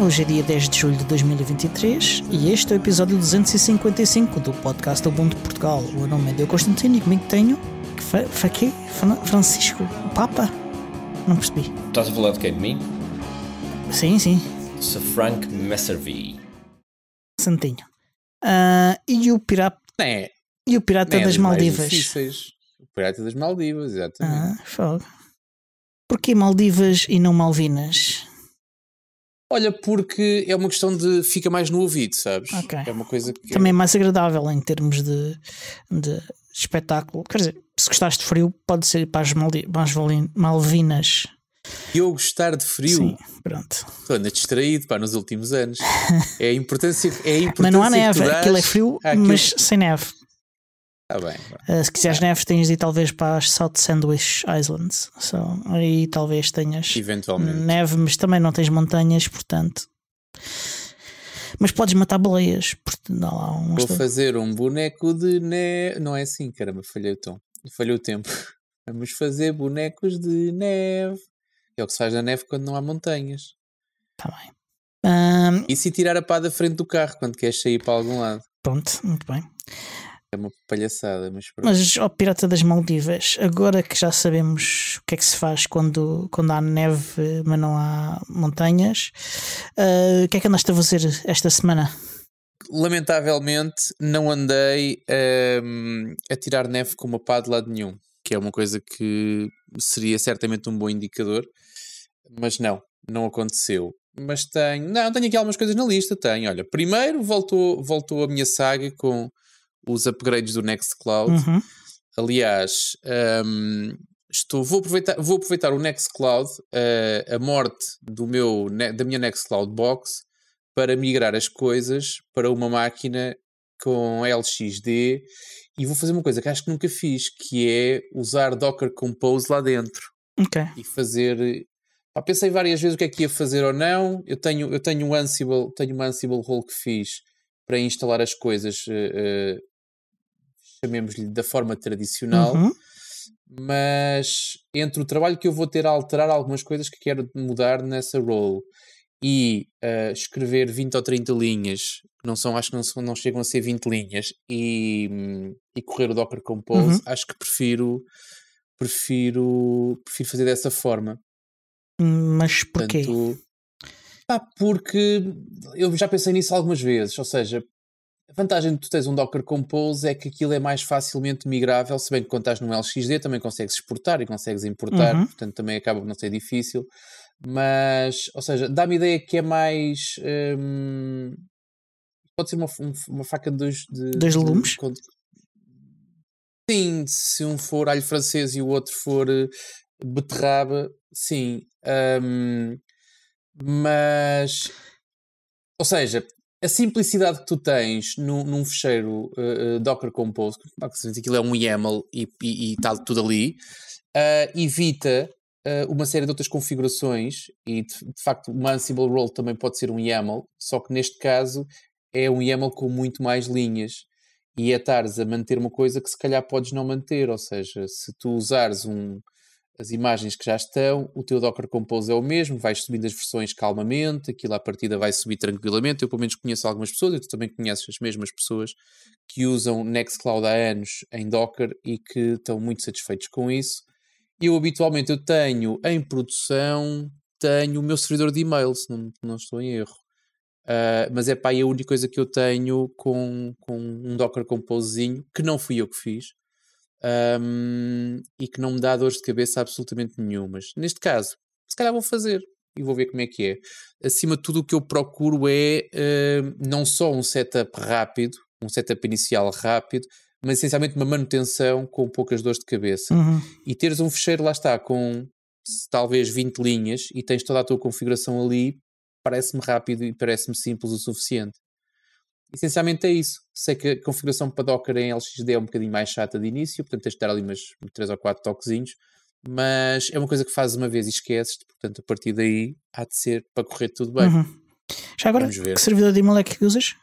Hoje é dia 10 de julho de 2023 e este é o episódio 255 do podcast do Ubuntu Portugal. O meu nome é Diogo Constantino e comigo tenho... Francisco? O Papa? Não percebi. Estás a falar de quem? De mim? Sim, sim. Sir Frank Messervy. Santinho. E o pirata... É. E o pirata das Maldivas? O pirata das Maldivas, exatamente. Fogo. Porquê Maldivas e não Malvinas? Olha, porque é uma questão de... fica mais no ouvido, sabes? Okay. É uma coisa que... Também é mais agradável em termos de espetáculo. Quer dizer, se gostaste de frio, pode ser para as Malvinas. E eu gostar de frio? Sim, pronto. Estou ainda distraído, nos últimos anos. É a importância mas não há neve, aquilo é frio, mas sem neve. Está bem. Se quiseres neve, tens de ir talvez para as South Sandwich Islands. Aí talvez tenhas eventualmente neve, mas também não tens montanhas, portanto. Mas podes matar baleias. Vou fazer um boneco de neve. Não é assim, caramba, falhei o tom. Falhei o tempo. Vamos fazer bonecos de neve. É o que se faz na neve quando não há montanhas. Está bem. E se tirar a pá da frente do carro quando queres sair para algum lado? Pronto, muito bem. É uma palhaçada, mas pronto. Mas, pirata das Maldivas, agora que já sabemos o que é que se faz quando há neve, mas não há montanhas, o que é que andaste a fazer esta semana? Lamentavelmente, não andei a tirar neve com uma pá de lado nenhum, que é uma coisa que seria certamente um bom indicador, mas não aconteceu. Mas tenho aqui algumas coisas na lista. Olha, primeiro voltou a minha saga com os upgrades do Nextcloud. Uhum. Aliás, vou aproveitar o Nextcloud, a morte da minha Nextcloud Box, para migrar as coisas para uma máquina com LXD, e vou fazer uma coisa que acho que nunca fiz, que é usar Docker Compose lá dentro. Ok. E fazer... pensei várias vezes o que é que ia fazer ou não. Eu tenho uma Ansible role que fiz para instalar as coisas, chamemos-lhe da forma tradicional, mas entre o trabalho que eu vou ter a alterar algumas coisas que quero mudar nessa role e escrever 20 ou 30 linhas, acho que não chegam a ser 20 linhas, e correr o Docker Compose, acho que prefiro fazer dessa forma. Mas porquê? Porque eu já pensei nisso algumas vezes. Ou seja, a vantagem de tu teres um Docker Compose é que aquilo é mais facilmente migrável, se bem que quando estás num LXD também consegues exportar e consegues importar, portanto também acaba por não ser difícil. Mas, ou seja, dá-me a ideia que é mais... pode ser uma faca de dois legumes? Sim, se um for alho francês e o outro for beterraba, sim. Mas, ou seja, a simplicidade que tu tens num fecheiro Docker Compose, aquilo é um YAML e está tudo ali, evita uma série de outras configurações, e de facto uma Ansible role também pode ser um YAML, só que neste caso é um YAML com muito mais linhas, e é estares a manter uma coisa que se calhar podes não manter. Ou seja, se tu usares as imagens que já estão, o teu Docker Compose é o mesmo, vais subindo as versões calmamente, aquilo à partida vai subir tranquilamente. Eu pelo menos conheço algumas pessoas, e tu também conheces as mesmas pessoas que usam Nextcloud há anos em Docker e que estão muito satisfeitos com isso. Eu habitualmente tenho em produção, o meu servidor de e-mail, se não estou em erro. Mas é a única coisa que eu tenho com um Docker Composezinho, que não fui eu que fiz, e que não me dá dores de cabeça absolutamente nenhumas. Neste caso, se calhar vou fazer e vou ver como é que é. Acima de tudo, o que eu procuro é não só um setup rápido, um setup inicial rápido, mas essencialmente uma manutenção com poucas dores de cabeça. E teres um fecheiro, lá está, com talvez 20 linhas, e tens toda a tua configuração ali, parece-me rápido e parece-me simples o suficiente. Essencialmente é isso. Sei que a configuração para Docker em LXD é um bocadinho mais chata de início, portanto tens de dar ali umas 3 ou 4 toquezinhos, mas é uma coisa que fazes uma vez e esqueces, portanto a partir daí há de ser para correr tudo bem. Já agora, que servidor de e-mail é que usas?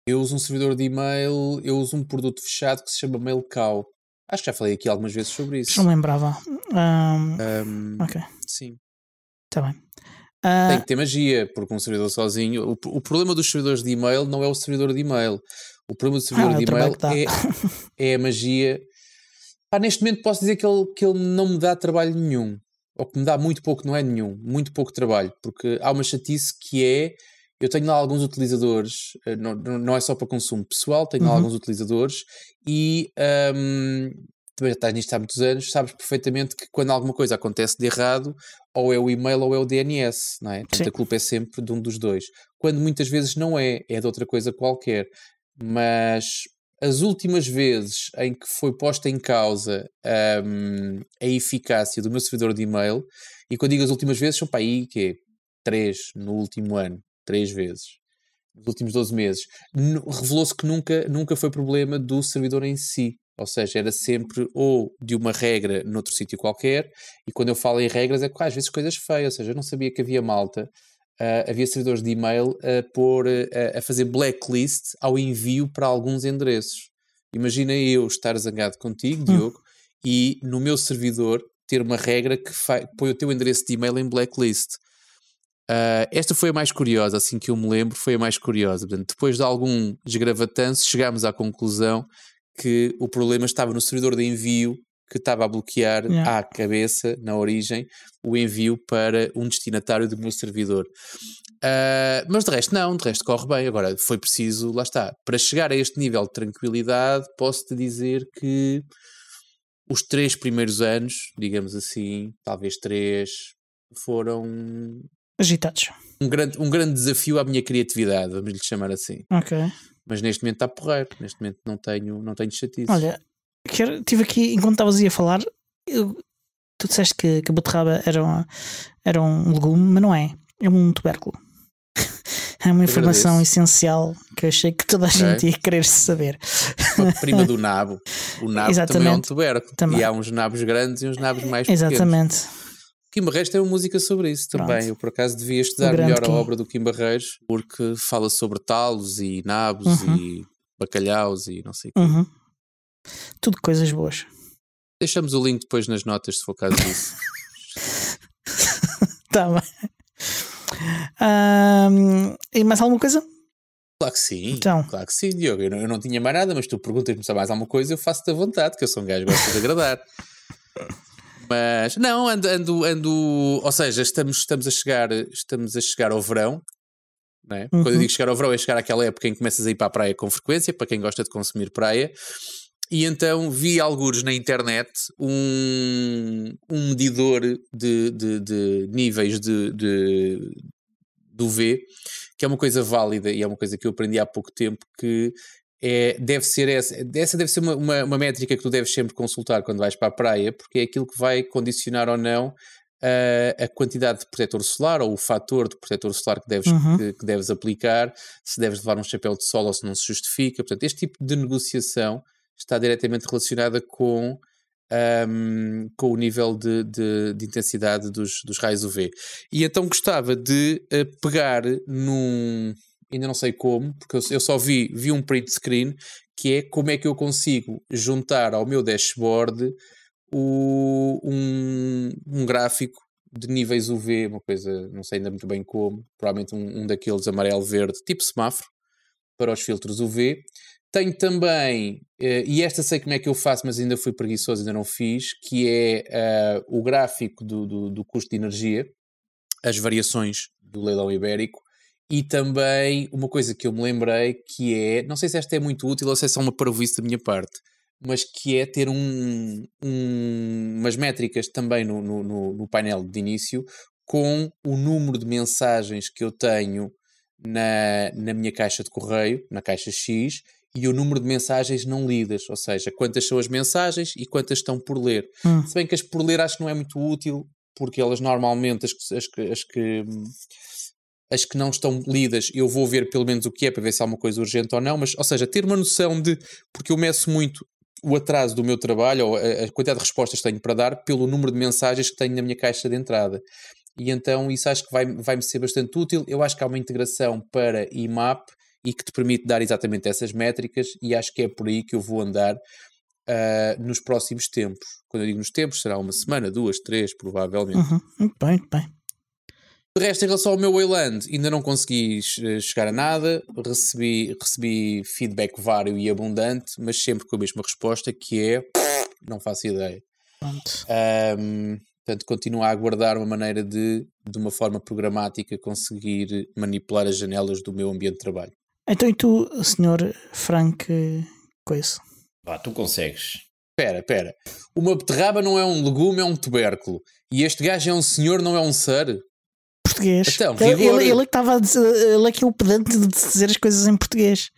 Eu uso um servidor de e-mail, eu uso um produto fechado que se chama MailCow. Acho que já falei aqui algumas vezes sobre isso. Não lembrava. Ok. Sim. Está bem. Tem que ter magia, porque um servidor sozinho... O problema dos servidores de e-mail não é o servidor de e-mail. O problema do servidor de e-mail é a magia. Neste momento posso dizer que ele não me dá trabalho nenhum. Ou que me dá muito pouco, não é nenhum. Muito pouco trabalho. Porque há uma chatice que é... Eu tenho lá alguns utilizadores, não é só para consumo pessoal, tenho lá alguns utilizadores e também estás nisto há muitos anos, sabes perfeitamente que quando alguma coisa acontece de errado, ou é o e-mail ou é o DNS, não é? Portanto, a culpa é sempre de um dos dois. Quando muitas vezes não é de outra coisa qualquer. Mas as últimas vezes em que foi posta em causa a eficácia do meu servidor de e-mail, e quando digo as últimas vezes, são para aí que é 3 no último ano. 3 vezes, nos últimos 12 meses, revelou-se que nunca foi problema do servidor em si, ou seja, era sempre ou de uma regra noutro sítio qualquer, e quando eu falo em regras é que às vezes coisas feias, ou seja, eu não sabia que havia malta, havia servidores de e-mail a fazer blacklist ao envio para alguns endereços. Imagina eu estar zangado contigo, Diogo, e no meu servidor ter uma regra que põe o teu endereço de e-mail em blacklist. Esta foi a mais curiosa, assim que eu me lembro, foi a mais curiosa. Portanto, depois de algum desgravatanço, chegámos à conclusão que o problema estava no servidor de envio, que estava a bloquear à cabeça, na origem, o envio para um destinatário do meu servidor. Mas de resto não, de resto corre bem. Agora, foi preciso, lá está, para chegar a este nível de tranquilidade, posso-te dizer que os 3 primeiros anos, digamos assim, talvez 3, foram... agitados. Um grande desafio à minha criatividade, vamos lhe chamar assim. Ok. Mas neste momento está porreiro. Neste momento não tenho chatices. Olha, estive aqui, enquanto estavas a falar, tu disseste que a beterraba era um legume, mas não é. É um tubérculo. É uma informação essencial que eu achei que toda a gente ia querer saber. Uma prima do nabo. O nabo também é um tubérculo. Também. E há uns nabos grandes e uns nabos mais pequenos. Exatamente. Kim Barreiros tem uma música sobre isso também. Pronto. Eu por acaso devia estudar melhor a obra do Kim Barreiros, porque fala sobre talos e nabos e bacalhaus e não sei o quê. Tudo coisas boas. Deixamos o link depois nas notas, se for caso disso. Tá bem. E mais alguma coisa? Claro que sim, então. Claro que sim, Diogo. Eu não tinha mais nada, mas tu perguntas-me se há mais alguma coisa, eu faço-te à vontade, que eu sou um gajo que gosta de agradar. Mas não, ando, ou seja, estamos a chegar ao verão, não é? Quando eu digo chegar ao verão é chegar àquela época em que começas a ir para a praia com frequência, para quem gosta de consumir praia, e então vi algures na internet um medidor de níveis de UV, que é uma coisa válida e é uma coisa que eu aprendi há pouco tempo, que deve ser uma métrica que tu deves sempre consultar quando vais para a praia, porque é aquilo que vai condicionar ou não a quantidade de protetor solar ou o fator de protetor solar que deves aplicar, se deves levar um chapéu de sol ou se não se justifica. Portanto, este tipo de negociação está diretamente relacionada com o nível de intensidade dos raios UV. E então gostava de pegar num... Ainda não sei como, porque eu só vi um print screen, que é como é que eu consigo juntar ao meu dashboard um gráfico de níveis UV, uma coisa, não sei ainda muito bem como, provavelmente um daqueles amarelo-verde, tipo semáforo, para os filtros UV. Tenho também, e esta sei como é que eu faço, mas ainda fui preguiçoso, ainda não fiz, que é o gráfico do custo de energia, as variações do leilão ibérico. E também uma coisa que eu me lembrei, que é, não sei se esta é muito útil ou se é só uma parvoíce da minha parte, mas que é ter umas métricas também no painel de início com o número de mensagens que eu tenho na minha caixa de correio, na caixa X, e o número de mensagens não lidas, ou seja, quantas são as mensagens e quantas estão por ler. Se bem que as por ler acho que não é muito útil, porque elas normalmente, as que não estão lidas, eu vou ver pelo menos o que é, para ver se há uma coisa urgente ou não, mas, ou seja, ter uma noção porque eu meço muito o atraso do meu trabalho, ou a quantidade de respostas que tenho para dar, pelo número de mensagens que tenho na minha caixa de entrada. E então isso acho que vai-me ser bastante útil. Eu acho que há uma integração para IMAP e que te permite dar exatamente essas métricas, e acho que é por aí que eu vou andar nos próximos tempos. Quando eu digo nos tempos, será uma semana, 2, 3, provavelmente. Muito bem, muito bem. De resto, em relação ao meu Wayland, ainda não consegui chegar a nada. Recebi feedback vário e abundante, mas sempre com a mesma resposta, que é não faço ideia. Pronto. Portanto, continuo a aguardar uma maneira de uma forma programática, conseguir manipular as janelas do meu ambiente de trabalho. Então, e tu, Sr. Frank, coisa? Pá, tu consegues. Espera. Uma beterraba não é um legume, é um tubérculo. E este gajo é um senhor, não é um ser? Português. Então, ele é que estava a dizer, ele é que é o pedante de dizer as coisas em português.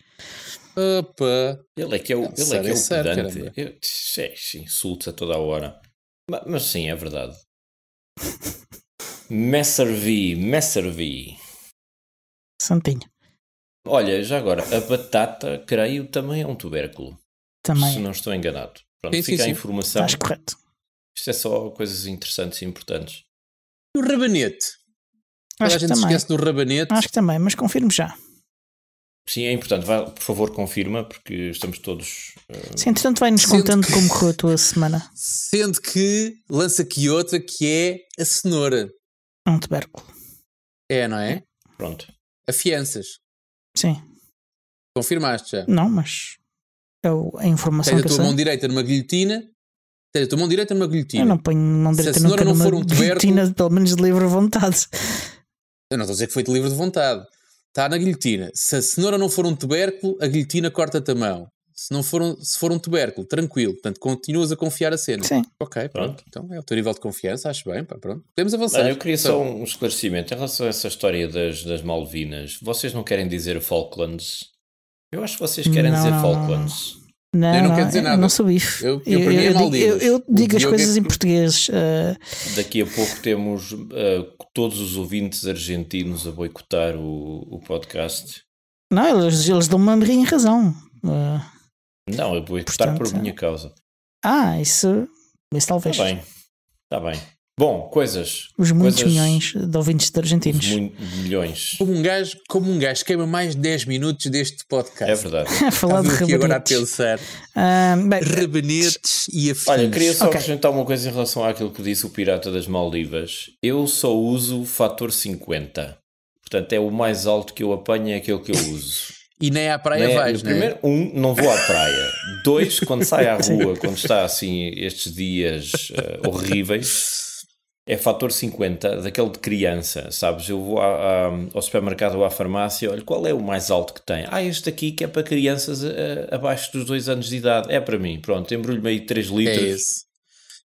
Opa. Ele é que é o pedante. Caramba. Insultos a toda a hora. Mas sim, é verdade. Messervy. Santinho. Olha, já agora, a batata, creio, também é um tubérculo. Também. Se não estou enganado. Pronto, Sim, fica a sim. informação. Estás correto. Isto é só coisas interessantes e importantes. E o rabanete? Toda a Acho que gente se também. esquece do rabanete. Acho que também, mas confirmo já. Sim, é importante. Vai, por favor, confirma, porque estamos todos... Sim, entretanto vai-nos Sendo contando que- como correu a tua semana. Sendo que lança aqui outra que é a cenoura. É um tubérculo. É, não é? Pronto. Afianças. Sim. Confirmaste já. Não, mas é a informação Tens a que eu tua sei. mão direita numa guilhotina. Tens a tua mão direita numa guilhotina. Eu não ponho mão Se a direita cenoura nunca não for numa um tubérculo- guilhotina, pelo menos de livre vontade. Eu não estou a dizer que foi de livre de vontade. Está na guilhotina. Se a cenoura não for um tubérculo, a guilhotina corta-te a mão. Se for um tubérculo, tranquilo. Portanto, continuas a confiar a cena. Sim. Ok, Pronto. pronto. Então é o teu nível de confiança, acho bem. Pá, pronto. Podemos avançar. Olha, eu queria só um esclarecimento em relação a essa história das Malvinas. Vocês não querem dizer Falklands? Eu acho que vocês querem Não, dizer não, Falklands. Não, Eu não quero dizer eu nada. não sou bife. Eu para mim é digo, Maldivas. eu digo O as Diogo coisas é em que- português. Daqui a pouco temos todos os ouvintes argentinos a boicotar o podcast. Não, eles dão-me uma em razão. Não, a boicotar por Portanto, minha causa. Isso talvez. Está bem. Bom, coisas. Os muitos coisas- milhões de ouvintes de argentinos. Milhões. Como um gajo queima mais de 10 minutos deste podcast. É verdade. A falar de Estava aqui agora a rabanetes. pensar. Bem, Rabanetes e afins. Olha, queria só Ok. acrescentar uma coisa em relação àquilo que disse o Pirata das Maldivas. Eu só uso o fator 50. Portanto, é o mais alto que eu apanho, é aquele que eu uso. E nem à praia Não é? vais, Primeiro, não vou à praia. 2, quando saio à rua, quando está assim estes dias horríveis, é fator 50, daquele de criança, sabes? Eu vou ao supermercado ou à farmácia, olha, qual é o mais alto que tem? Este aqui que é para crianças abaixo dos 2 anos de idade. É para mim, pronto, embrulho meio 3 É litros. esse.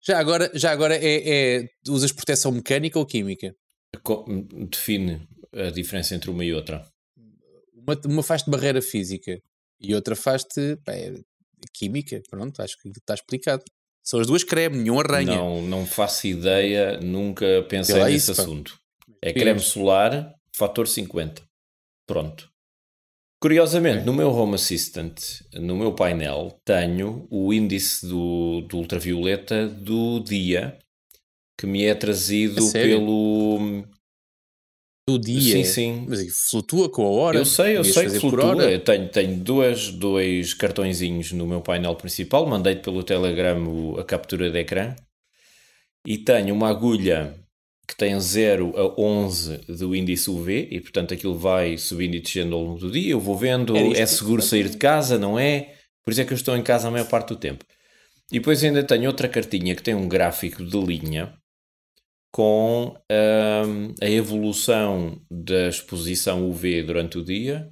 Já agora usas proteção mecânica ou química? Define a diferença entre uma e outra. Uma faz-te barreira física e outra faz-te química. Pronto, acho que está explicado. São as duas creme, nenhum arranha. Não faço ideia, nunca pensei Sei lá nesse isso, pá. assunto. É creme solar, fator 50. Pronto. Curiosamente, no meu Home Assistant, no meu painel, tenho o índice do ultravioleta do dia, que me é trazido A sério? pelo... Do dia. Sim. Mas flutua com a hora. Eu sei Devias que fazer por flutua. hora. Eu tenho dois cartõezinhos no meu painel principal, mandei-te pelo Telegram a captura de ecrã, e tenho uma agulha que tem 0 a 11 do índice UV, e portanto aquilo vai subindo e descendo ao longo do dia. Eu vou vendo, Era isto é que- seguro sair de casa, não é? Por isso é que eu estou em casa a maior parte do tempo. E depois ainda tenho outra cartinha que tem um gráfico de linha com a evolução da exposição UV durante o dia,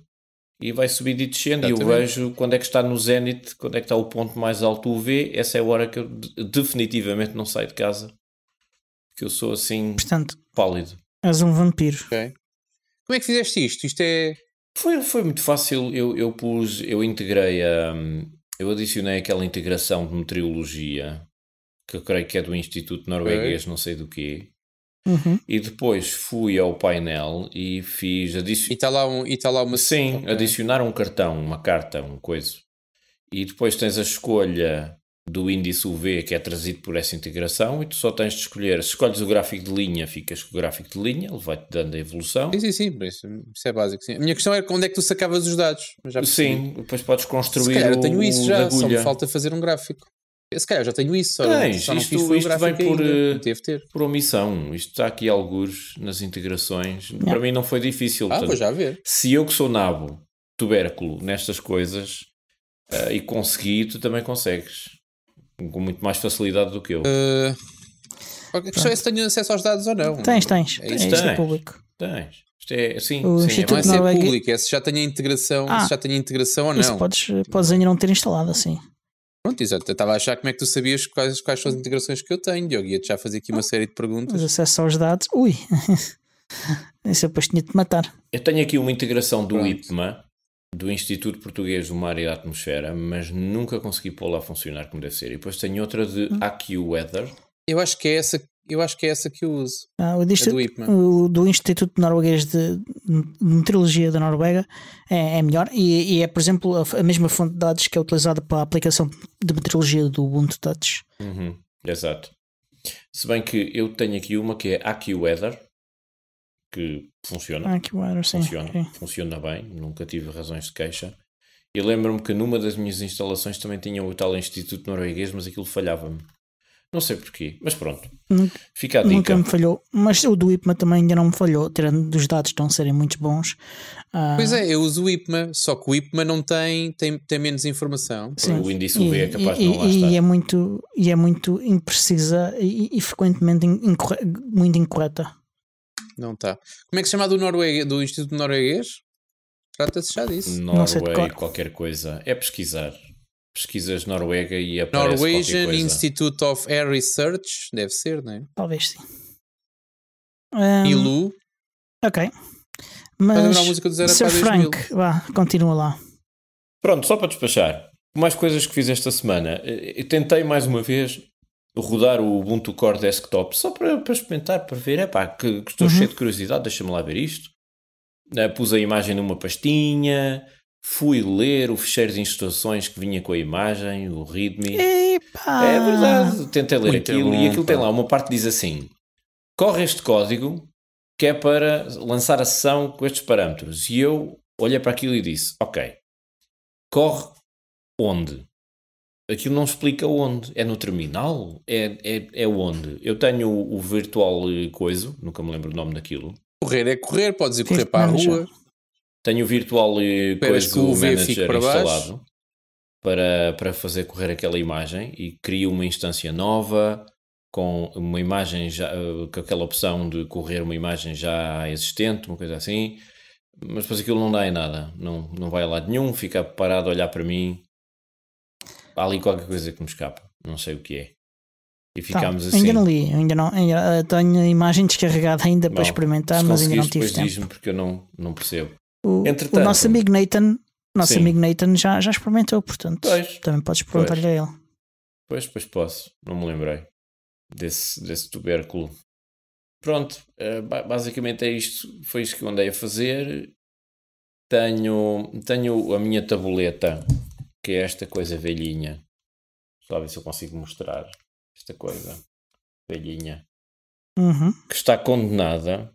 e vai subindo e descendo. E eu Exatamente. vejo quando é que está no zénite, quando é que está o ponto mais alto UV. Essa é a hora que eu definitivamente não saio de casa, porque eu sou assim portanto, pálido. és um vampiro. Ok. Como é que fizeste isto? Isto é... Foi muito fácil. Eu integrei eu adicionei aquela integração de meteorologia, que eu creio que é do Instituto Norueguês, não sei do quê. Uhum. E depois fui ao painel e fiz E está lá uma... Sim, Ok. adicionar um cartão, uma carta, um coisa. E depois tens a escolha do índice UV, que é trazido por essa integração, e tu só tens de escolher. Se escolhes o gráfico de linha, ficas com o gráfico de linha, ele vai-te dando a evolução. Sim, isso é básico. Sim. A minha questão era onde é que tu sacavas os dados. Mas já percebi. Sim, depois podes Se construir calhar eu tenho isso o já, da só me agulha. falta fazer um gráfico. Se calhar já tenho isso, só não isto fiz foi o vem gráfico ainda. Deve ter. por omissão. Isto está aqui algures nas integrações. Para mim não foi difícil. Vou já ver. Se eu que sou nabo, tubérculo nestas coisas e consegui, tu também consegues. Com muito mais facilidade do que eu. A questão é se tenho acesso aos dados ou não. Tens. Isto é público. Tens. Isto é, sim, O sim, Instituto não é ser Noruega- público, é se já tenho a integração, se já tenho a integração ou não. Isso podes ainda não ter instalado assim. Pronto, exato. Eu estava a achar como é que tu sabias quais são as integrações que eu tenho, Diogo. Ia-te já fazer aqui uma série de perguntas. Mas acesso aos dados. Ui! Isso eu depois tinha de te matar. Eu tenho aqui uma integração do Pronto. IPMA, do Instituto Português do Mar e da Atmosfera, mas nunca consegui pô-la a funcionar como deve ser. E depois tenho outra de AccuWeather. Eu acho que é essa que eu uso. O do IPMA. do Instituto Norueguês de Meteorologia da Noruega é melhor e é, por exemplo, a mesma fonte de dados que é utilizada para a aplicação de meteorologia do Ubuntu Touch. Exato. Se bem que eu tenho aqui uma que é AccuWeather, que funciona. Sim. Funciona bem, nunca tive razões de queixa. E lembro-me que numa das minhas instalações também tinha o tal Instituto Norueguês, mas aquilo falhava-me. Não sei porquê, mas pronto. Fica a dica. Nunca me falhou, mas o do IPMA também ainda não me falhou, tirando dos dados não serem muito bons. Pois é, eu uso o IPMA, só que o IPMA não tem menos informação. Sim. O índice UV é capaz de não lá estar. E é muito imprecisa e frequentemente muito incorreta. Não está. Como é que se chama do Instituto Norueguês? Trata-se já disso. Noruega, qualquer coisa. É pesquisar. Pesquisas Noruega e aparece Norwegian qualquer coisa. Institute of Air Research, deve ser, não é? Talvez sim. ILU. Ok. Mas Mas a música do 0 Sir para 2000. Frank, vá, continua lá. Pronto, só para despachar. Mais coisas que fiz esta semana. Eu tentei mais uma vez rodar o Ubuntu Core Desktop só para experimentar, para ver. Que estou cheio de curiosidade, deixa-me lá ver isto. Pus a imagem numa pastinha, fui ler o ficheiro de instruções que vinha com a imagem, o README. Epa! É verdade, tentei ler Muito aquilo bom, e aquilo tem lá uma parte que diz assim: corre este código que é para lançar a sessão com estes parâmetros. E eu olhei para aquilo e disse: ok, corre onde? Aquilo não explica onde. É no terminal? É onde? Eu tenho o virtual coiso, nunca me lembro o nome daquilo. Correr é correr, podes ir correr para a rua. Tenho o virtual coiso manager para instalado para fazer correr aquela imagem e crio uma instância nova com uma imagem já, com aquela opção de correr uma imagem já existente, uma coisa assim. Mas depois aquilo não dá em nada. Não vai a lado nenhum, fica parado a olhar para mim. Há ali qualquer coisa que me escapa, não sei o que é. E ficámos assim. Ainda não li, ainda tenho a imagem descarregada ainda para experimentar, mas ainda não tive tempo. Diz-me porque eu não percebo. O nosso amigo Nathan, já experimentou, portanto também podes perguntar-lhe a ele. Pois posso, não me lembrei desse tubérculo. Pronto, basicamente é isto, foi isto que eu andei a fazer. Tenho a minha tabuleta, que é esta coisa velhinha. Deixa lá ver se eu consigo mostrar esta coisa velhinha. Que está condenada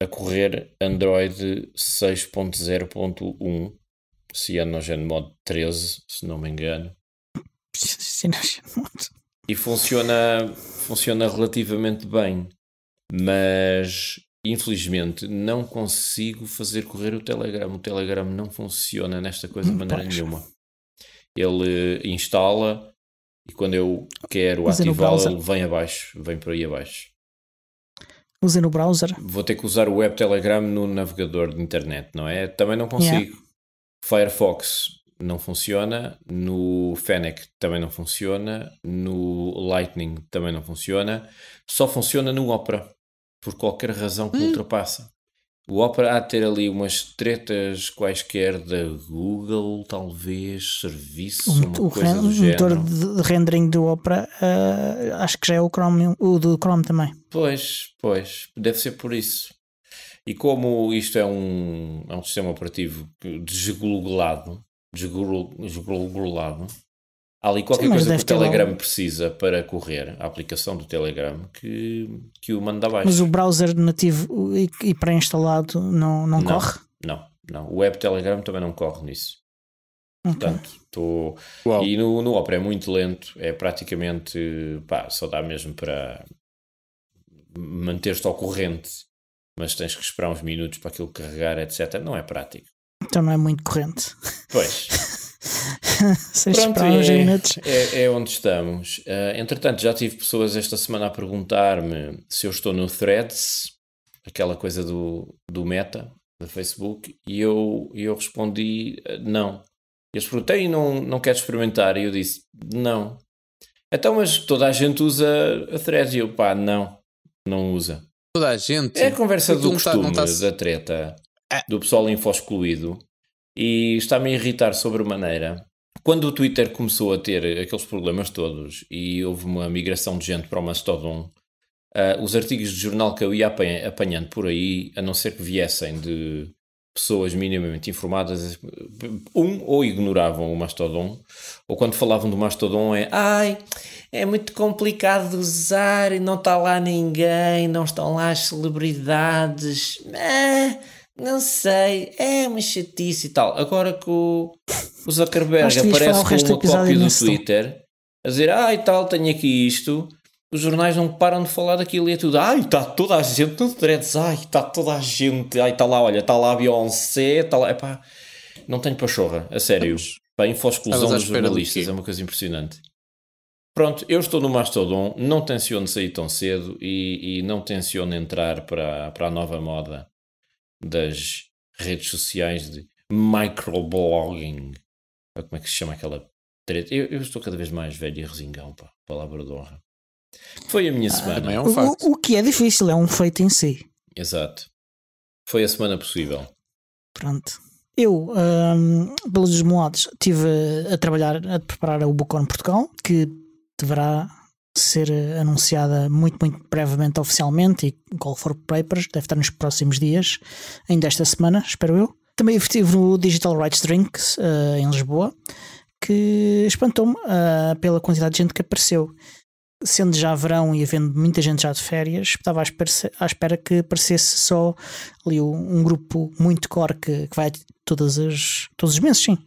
a correr Android 6.0.1 CyanogenMod 13, se não me engano. E funciona relativamente bem, mas infelizmente não consigo fazer correr o Telegram. O Telegram não funciona nesta coisa de maneira nenhuma. Ele instala e quando eu quero ativá-lo, ele vem por aí abaixo. Usa no browser. Vou ter que usar o web Telegram no navegador de internet, não é? Também não consigo. Firefox não funciona, no Fennec também não funciona, no Lightning também não funciona, só funciona no Opera, por qualquer razão que me ultrapassa. O Opera há de ter ali umas tretas quaisquer da Google, talvez, serviço, uma coisa do género. O motor de rendering do Opera, acho que já é o Chrome, o do Chrome também. Pois, deve ser por isso. E como isto é um sistema operativo desgulgulado, há ali qualquer coisa que o Telegram precisa para correr, a aplicação do Telegram, que o manda abaixo. Mas o browser nativo e pré-instalado não corre? Não. O web Telegram também não corre nisso. Portanto, estou... E no Opera é muito lento, é praticamente, só dá mesmo para manter-te ao corrente, mas tens que esperar uns minutos para aquilo carregar, etc. Não é prático. Então não é muito corrente. Pois. Pronto, é onde estamos. Entretanto, já tive pessoas esta semana a perguntar-me se eu estou no Threads, aquela coisa do Meta, do Facebook, e eu respondi não. Eles perguntei, não queres experimentar? E eu disse, não. Então, mas toda a gente usa a Threads. E eu, não usa. Toda a gente? É a conversa do costume, da treta, do pessoal info-excluído. E está-me a irritar sobremaneira. Quando o Twitter começou a ter aqueles problemas todos e houve uma migração de gente para o Mastodon, os artigos de jornal que eu ia apanhando por aí, a não ser que viessem de pessoas minimamente informadas, ou ignoravam o Mastodon, ou quando falavam do Mastodon é muito complicado de usar e não está lá ninguém, não estão lá as celebridades, não sei, é uma chatice e tal. Agora que o Zuckerberg aparece com uma cópia do Twitter a dizer, e tal, tenho aqui isto, os jornais não param de falar daquilo e é tudo, está toda a gente no Threads, está toda a gente, está lá, olha, está lá a Beyoncé, está lá, não tenho pachorra, a sério, a info-exclusão dos jornalistas é uma coisa impressionante. Pronto, eu estou no Mastodon, não tenciono sair tão cedo e não tenciono entrar para a nova moda das redes sociais de microblogging. Como é que se chama aquela treta? Eu estou cada vez mais velho e resingão, palavra de honra. Foi a minha semana. É um facto. O que é difícil, é um feito em si. Exato. Foi a semana possível. Pronto. Eu, pelos meus modos, estive a trabalhar, a preparar o BookOn Portugal, que deverá ser anunciada muito, muito brevemente oficialmente, e Call for Papers deve estar nos próximos dias, ainda esta semana, espero eu. Também estive no Digital Rights Drinks em Lisboa, que espantou-me pela quantidade de gente que apareceu. Sendo já verão e havendo muita gente já de férias, estava à espera que aparecesse só ali um grupo muito core que vai todos os meses, sim.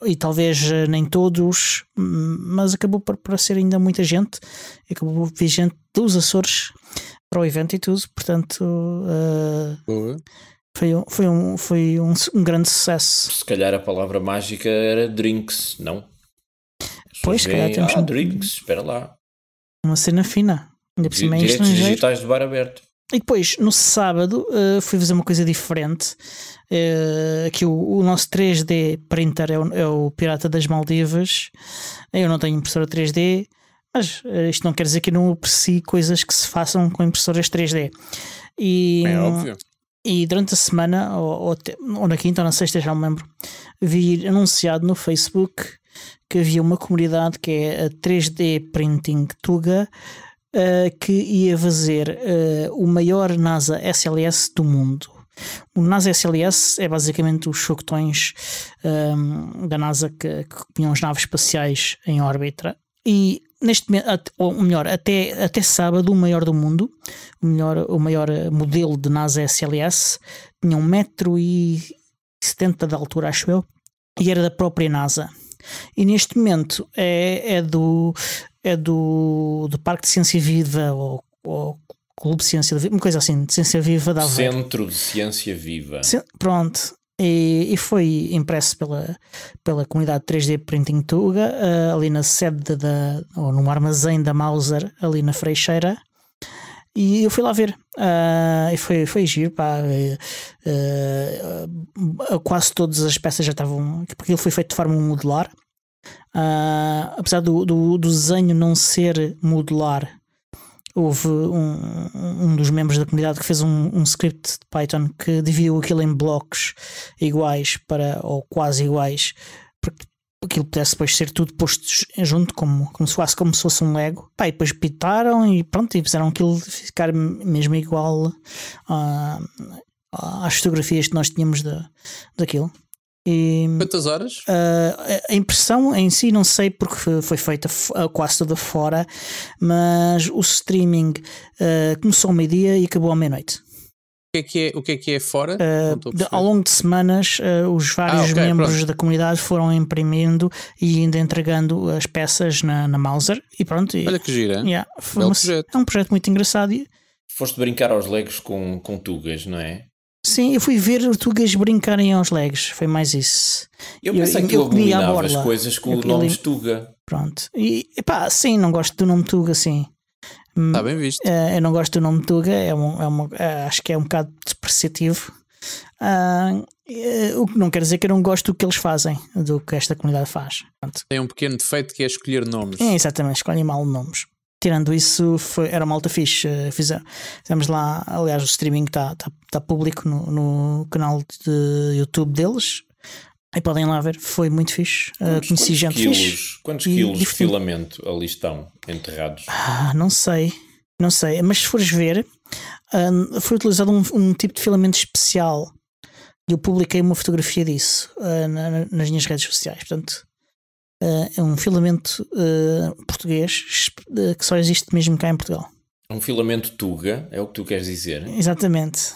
E talvez nem todos, mas acabou por aparecer ainda muita gente. Acabou por vir gente dos Açores para o evento e tudo, portanto foi um grande sucesso. Se calhar a palavra mágica era drinks, não? Pois, calhar temos drinks, espera lá. Uma cena fina. Ainda por cima direitos digitais de bar aberto. E depois, no sábado, fui fazer uma coisa diferente. Que o nosso 3D printer é o Pirata das Maldivas. Eu não tenho impressora 3D, mas isto não quer dizer que eu não aprecie coisas que se façam com impressoras 3D. É óbvio. E durante a semana, ou na quinta ou na sexta, já me lembro, vi anunciado no Facebook que havia uma comunidade que é a 3D Printing Tuga, que ia fazer o maior NASA SLS do mundo. O NASA SLS é basicamente os foguetões da NASA que punham as naves espaciais em órbita. E neste momento, ou melhor, até sábado, o maior do mundo, o maior modelo de NASA SLS, tinha 1,70 m de altura, acho eu, e era da própria NASA. E neste momento é do Parque de Ciência Viva ou Clube de Ciência Viva, uma coisa assim, de Ciência Viva da Aveiro. Centro de Ciência Viva. Pronto. E foi impresso pela comunidade 3D Printing Tuga, ali na sede ou no armazém da Mauser, ali na Freixeira. E eu fui lá ver, e foi giro, quase todas as peças já estavam, porque aquilo foi feito de forma modular, apesar do desenho não ser modular. Houve um dos membros da comunidade que fez um script de Python que dividiu aquilo em blocos iguais ou quase iguais, porque aquilo pudesse depois ser tudo posto junto como se fosse um Lego. E depois pintaram e pronto, e fizeram aquilo ficar mesmo igual às fotografias que nós tínhamos daquilo. E quantas horas? A impressão em si não sei, porque foi feita quase toda fora, mas o streaming começou ao meio-dia e acabou à meia-noite. O que é fora? Ao longo de semanas, os vários membros da comunidade foram imprimindo e ainda entregando as peças na Mouser e pronto. Olha que gira. É um projeto muito engraçado. Foste brincar aos Legos com tugas, não é? Sim, eu fui ver os tugas brincarem aos Legos, foi mais isso. Eu pensei que tu abominava as coisas com o nome de Tuga. Pronto, e pá, sim, não gosto do nome Tuga, sim. Está bem visto. Eu não gosto do nome Tuga, acho que é um bocado depreciativo. O que não quer dizer que eu não gosto do que eles fazem, do que esta comunidade faz. Pronto. Tem um pequeno defeito que é escolher nomes. Exatamente, escolhem mal nomes. Tirando isso, era uma malta fixe. Fizemos lá, aliás, o streaming está público no canal de YouTube deles. Aí podem lá ver, foi muito fixe. Conheci gente fixe. Quantos quilos de filamento ali estão enterrados? Não sei, mas se fores ver, foi utilizado um tipo de filamento especial. Eu publiquei uma fotografia disso nas minhas redes sociais. Portanto, é um filamento português que só existe mesmo cá em Portugal. Um filamento Tuga, é o que tu queres dizer? Exatamente.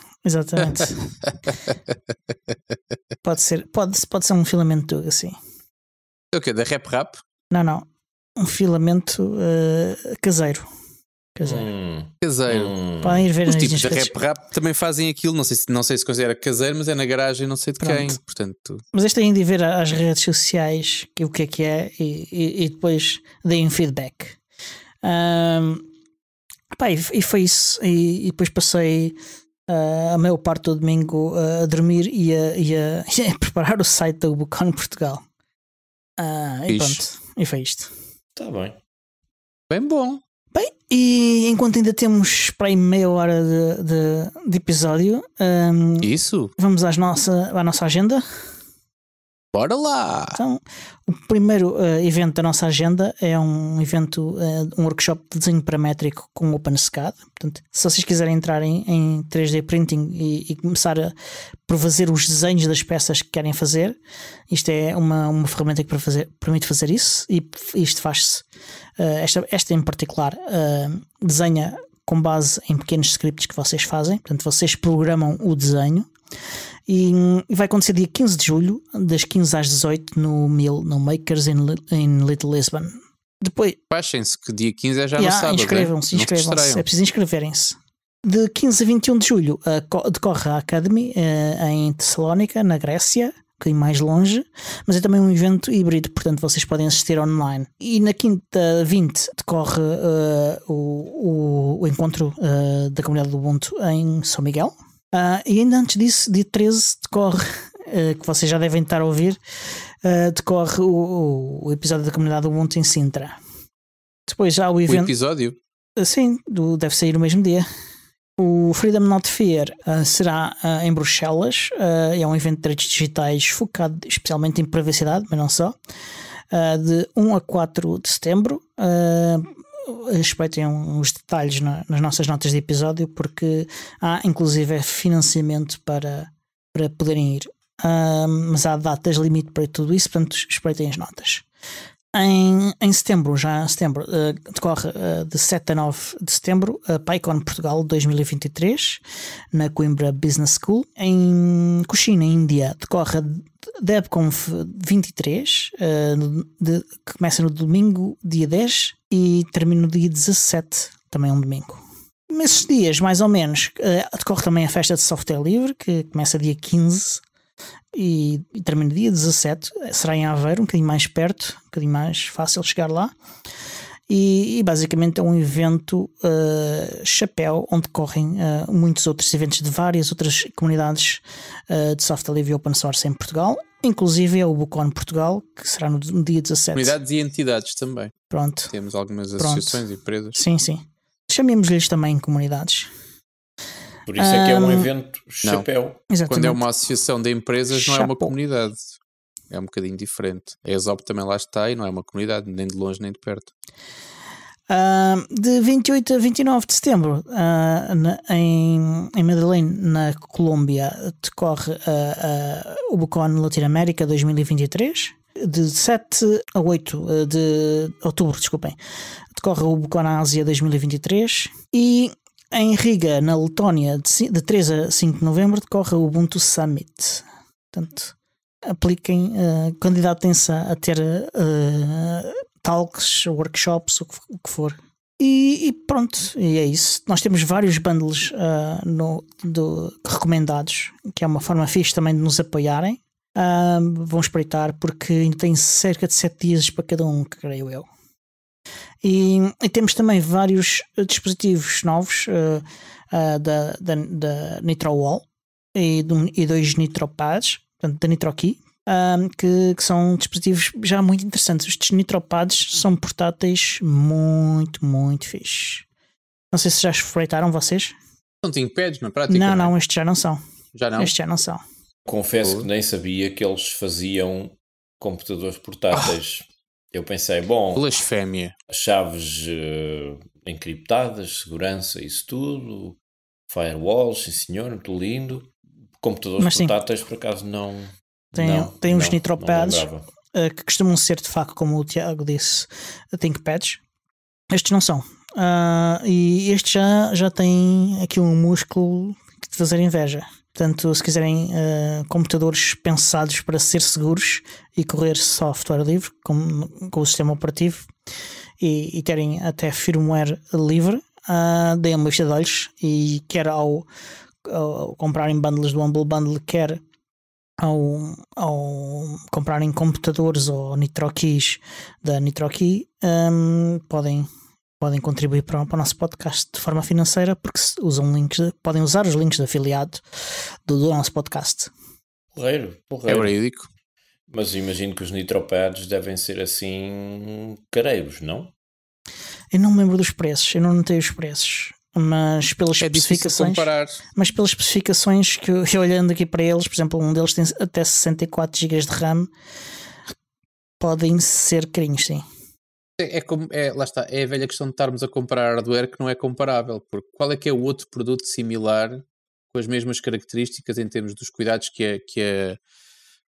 Pode ser um filamento Tuga, sim. O quê? Da Rap? Não. Um filamento caseiro. Caseiro. Podem ir ver os nas tipos da redes. Rap também fazem aquilo. Não sei se considera caseiro, mas é na garagem, não sei de quem. Portanto... Mas este têm de ver às redes sociais o que é e depois deem feedback. E foi isso. E depois passei a maior parte do domingo a dormir e a preparar o site da Ubucon Portugal. E pronto. E foi isto. Está bem. Bem bom. Bem, e enquanto ainda temos para aí meia hora de episódio, isso. Vamos à nossa agenda. Bora lá! Então, o primeiro evento da nossa agenda é um evento, um workshop de desenho paramétrico com OpenSCAD. Portanto, se vocês quiserem entrar em 3D Printing e começar por fazer os desenhos das peças que querem fazer, isto é uma ferramenta que permite fazer isso, e isto faz-se. Esta em particular desenha com base em pequenos scripts que vocês fazem. Portanto, vocês programam o desenho. E vai acontecer dia 15 de julho, das 15 às 18 no Makers em Little Lisbon. Depois, baixem-se que dia 15 é já no sábado. Inscrevam-se, é preciso inscreverem-se. De 15 a 21 de julho decorre a Academy em Tessalónica, na Grécia, um bocadinho mais longe, mas é também um evento híbrido, portanto vocês podem assistir online. E na quinta 20 decorre o encontro da comunidade do Ubuntu em São Miguel. E ainda antes disso, dia 13 decorre, que vocês já devem estar a ouvir, decorre o episódio da comunidade do Ubuntu em Sintra. Depois há o evento. O episódio? Sim, deve sair no mesmo dia. O Freedom Not Fear será em Bruxelas. É um evento de direitos digitais focado especialmente em privacidade, mas não só. De 1 a 4 de setembro. Respeitem os detalhes nas nossas notas de episódio, porque há inclusive financiamento para poderem ir, mas há datas limite para tudo isso, portanto respeitem as notas. Em setembro, decorre de 7 a 9 de setembro a PyCon Portugal 2023 na Coimbra Business School. Em Cochin, na Índia, decorre a DebConf 23, que começa no domingo, dia 10, e termina no dia 17, também um domingo. Nesses dias, mais ou menos, decorre também a festa de software livre, que começa dia 15 e termina dia 17. Será em Aveiro, um bocadinho mais perto, um bocadinho mais fácil chegar lá. E basicamente é um evento chapéu, onde decorrem muitos outros eventos de várias outras comunidades de software livre e open source em Portugal. Inclusive é o Ubucon Portugal, que será no dia 17. Comunidades e entidades também. Pronto. Temos algumas associações e empresas. Sim. Chamemos-lhes também comunidades. Por isso é que é um evento chapéu. Exatamente. Quando é uma associação de empresas, não é uma Chapéu. comunidade. É um bocadinho diferente. A ESOP também lá está e não é uma comunidade, nem de longe nem de perto. De 28 a 29 de setembro, em Medellín, na Colômbia, decorre o Ubucon Latinoamérica 2023. De 7 a 8 de outubro, decorre o Ubucon Ásia 2023. E Em Riga, na Letónia, de 3 a 5 de novembro, decorre o Ubuntu Summit. Portanto, apliquem, candidatem-se a ter talks, workshops, o que for. E pronto, e é isso. Nós temos vários bundles recomendados, que é uma forma fixe também de nos apoiarem. Vão espreitar, porque ainda tem cerca de 7 dias para cada um, creio eu. E temos também vários dispositivos novos da NitroWall e 2 NitroPads, portanto da NitroKey, que são dispositivos já muito interessantes. Estes NitroPads são portáteis muito, muito fixe. Não sei se já espreitaram vocês. São ThinkPads na prática? Não, estes já não são. Já não? Estes já não são. Confesso que nem sabia que eles faziam computadores portáteis. Eu pensei, bom, blasfémia. Chaves encriptadas, segurança, isso tudo, firewalls, sim senhor, muito lindo. Computadores mas, portáteis, por acaso, não. Tem uns NitroPads que costumam ser, de facto, como o Tiago disse, ThinkPads. Estes não são. E este já tem aqui um músculo de fazer inveja. Portanto, se quiserem computadores pensados para ser seguros e correr software livre com o sistema operativo e terem até firmware livre, deem uma vista de olhos, e quer ao comprarem bundles do Humble Bundle, quer ao comprarem computadores ou NitroKeys da NitroKey, podem contribuir para o nosso podcast de forma financeira, porque podem usar os links de afiliado do nosso podcast. Porreiro. É verídico. Mas imagino que os NitroPads devem ser assim careiros, não? Eu não me lembro dos preços, eu não notei os preços, mas pelas especificações que eu olhando aqui para eles, por exemplo, um deles tem até 64 GB de RAM, podem ser carinhos, sim. Lá está, é a velha questão de estarmos a comparar hardware que não é comparável, porque qual é que é o outro produto similar com as mesmas características em termos dos cuidados que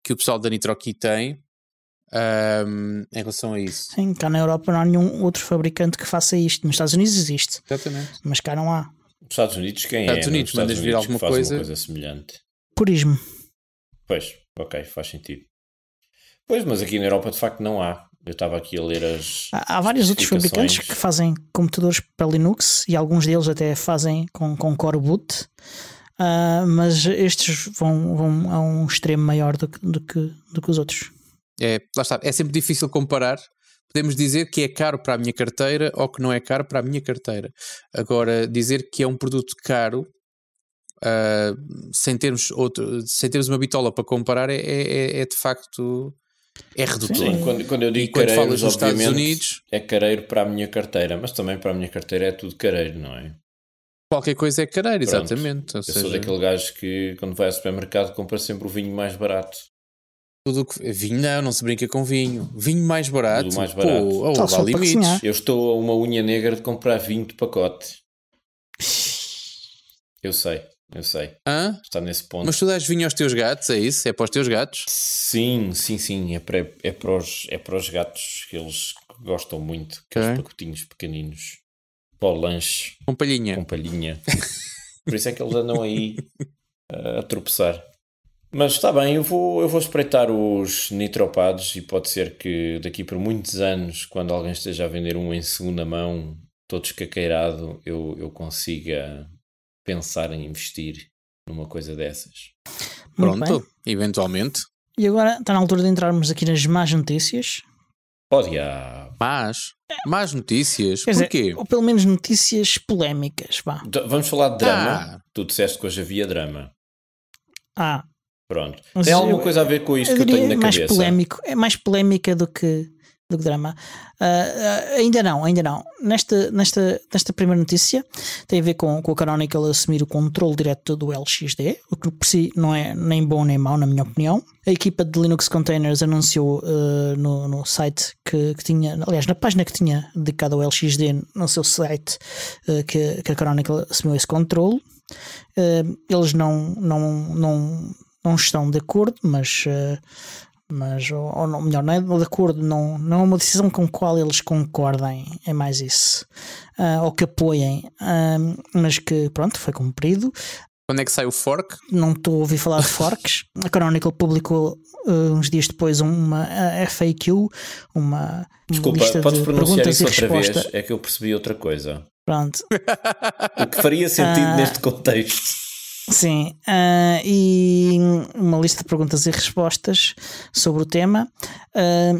o pessoal da NitroKey tem em relação a isso? Sim, cá na Europa não há nenhum outro fabricante que faça isto. Nos Estados Unidos existe. Exatamente. Mas cá não há. Nos Estados Unidos quem Estados Unidos, mandas vir alguma coisa semelhante. Purismo. Pois, ok, faz sentido. Pois, mas aqui na Europa de facto não há. Eu estava aqui a ler há vários outros fabricantes que fazem computadores para Linux, e alguns deles até fazem com Core Boot, mas estes vão a um extremo maior do que os outros. Lá está, é sempre difícil comparar. Podemos dizer que é caro para a minha carteira ou que não é caro para a minha carteira. Agora, dizer que é um produto caro sem termos uma bitola para comparar é de facto... É redutor. Sim, quando eu digo careiros, obviamente é careiro para a minha carteira, mas também para a minha carteira é tudo careiro, não é? Qualquer coisa é careiro, pronto, exatamente. Eu sou daquele gajo que quando vai ao supermercado compra sempre o vinho mais barato. Vinho não se brinca com vinho. Vinho mais barato. Tudo mais barato. Há limites. Eu estou a uma unha negra de comprar vinho de pacote. Eu sei. Está nesse ponto. Mas tu dás vinho aos teus gatos, é isso? É para os teus gatos? Sim. É para os gatos, que eles gostam muito. Aqueles pacotinhos pequeninos. Para o lanche. Com palhinha. Por isso é que eles andam aí a tropeçar. Mas está bem, eu vou espreitar os NitroPads, e pode ser que daqui por muitos anos, quando alguém esteja a vender um em segunda mão, todo escaqueirado, eu consiga pensar em investir numa coisa dessas. Pronto, eventualmente. E agora está na altura de entrarmos aqui nas más notícias. Más notícias? Porquê? Ou pelo menos notícias polémicas, vá. Vamos falar de drama. Tu disseste que hoje havia drama. Pronto. Tem alguma coisa a ver com isto que eu tenho na cabeça? É mais polémica do que drama. Ainda não. Nesta primeira notícia tem a ver com a Canonical assumir o controle direto do LXD, o que por si não é nem bom nem mau, na minha opinião. A equipa de Linux Containers anunciou no site que tinha, aliás, na página que tinha dedicada ao LXD no seu site, que a Canonical assumiu esse controle. Eles não estão de acordo, mas mas ou não, melhor, não é de acordo, não é uma decisão com a qual eles concordem, é mais isso, ou que apoiem, mas que pronto, foi cumprido. Quando é que sai o fork? Não estou a ouvir falar de forks. A Canonical publicou uns dias depois uma FAQ, uma Desculpa, lista podes de pronunciar perguntas isso e outra resposta. vez? É que eu percebi outra coisa. Pronto. O que faria sentido neste contexto. Sim, e uma lista de perguntas e respostas sobre o tema,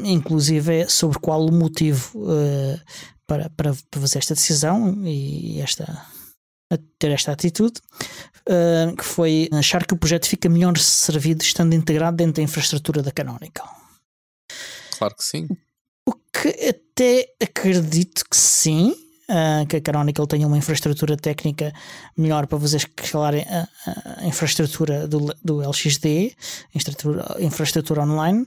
inclusive sobre qual o motivo para fazer esta decisão e ter esta atitude, que foi achar que o projeto fica melhor servido estando integrado dentro da infraestrutura da Canonical. Claro que sim. O que até acredito que sim, que a Canonical tenha uma infraestrutura técnica melhor para fazer escalar a infraestrutura do LXD, infraestrutura online,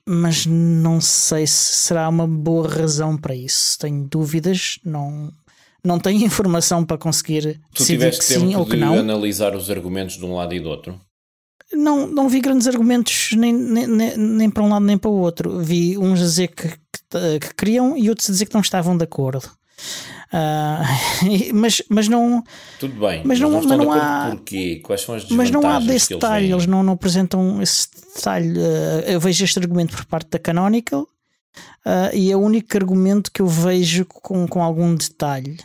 mas não sei se será uma boa razão para isso. Tenho dúvidas, não tenho informação para conseguir decidir que sim ou que não. Tu tiveste tempo de analisar os argumentos de um lado e do outro? Não vi grandes argumentos nem para um lado nem para o outro. Vi uns a dizer que queriam e outros a dizer que não estavam de acordo. Mas não. Tudo bem, mas não há. Porquê? Quais são as Mas desvantagens? não há desse detalhe, eles não apresentam esse detalhe. Eu vejo este argumento por parte da Canonical e é o único argumento que eu vejo com algum detalhe.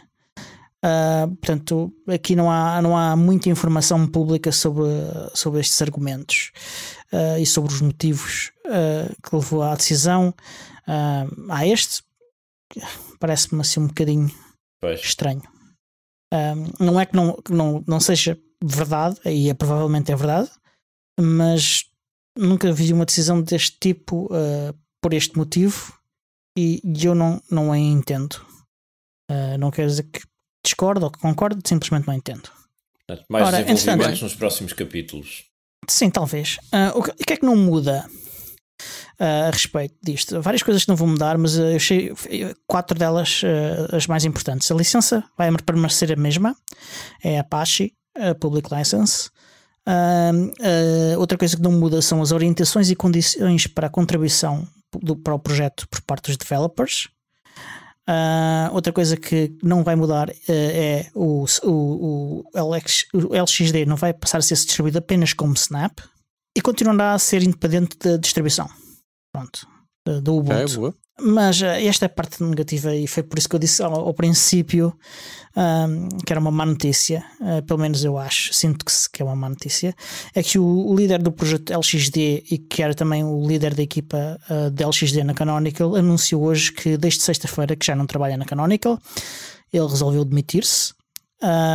Portanto, aqui não há muita informação pública sobre estes argumentos e sobre os motivos que levou à decisão. Há este, parece-me assim um bocadinho estranho. Não é que não seja verdade, e provavelmente é verdade, mas nunca vi uma decisão deste tipo por este motivo e eu não a entendo. Não quer dizer que discordo ou que concordo, simplesmente não entendo. Mais desenvolvimentos nos próximos capítulos. Sim, talvez. O que é que não muda a respeito disto? Várias coisas que não vão mudar, mas eu achei 4 delas as mais importantes. A licença vai permanecer a mesma, é a Apache, a Public License. Outra coisa que não muda são as orientações e condições para a contribuição para o projeto por parte dos developers. Outra coisa que não vai mudar é o LXD não vai passar a ser distribuído apenas como Snap e continuará a ser independente da distribuição. Pronto, do Ubuntu. Mas esta é a parte negativa e foi por isso que eu disse ao princípio que era uma má notícia, pelo menos eu sinto que é uma má notícia, é que o líder do projeto LXD e que era também o líder da equipa de LXD na Canonical anunciou hoje que desde sexta-feira que já não trabalha na Canonical. Ele resolveu demitir-se,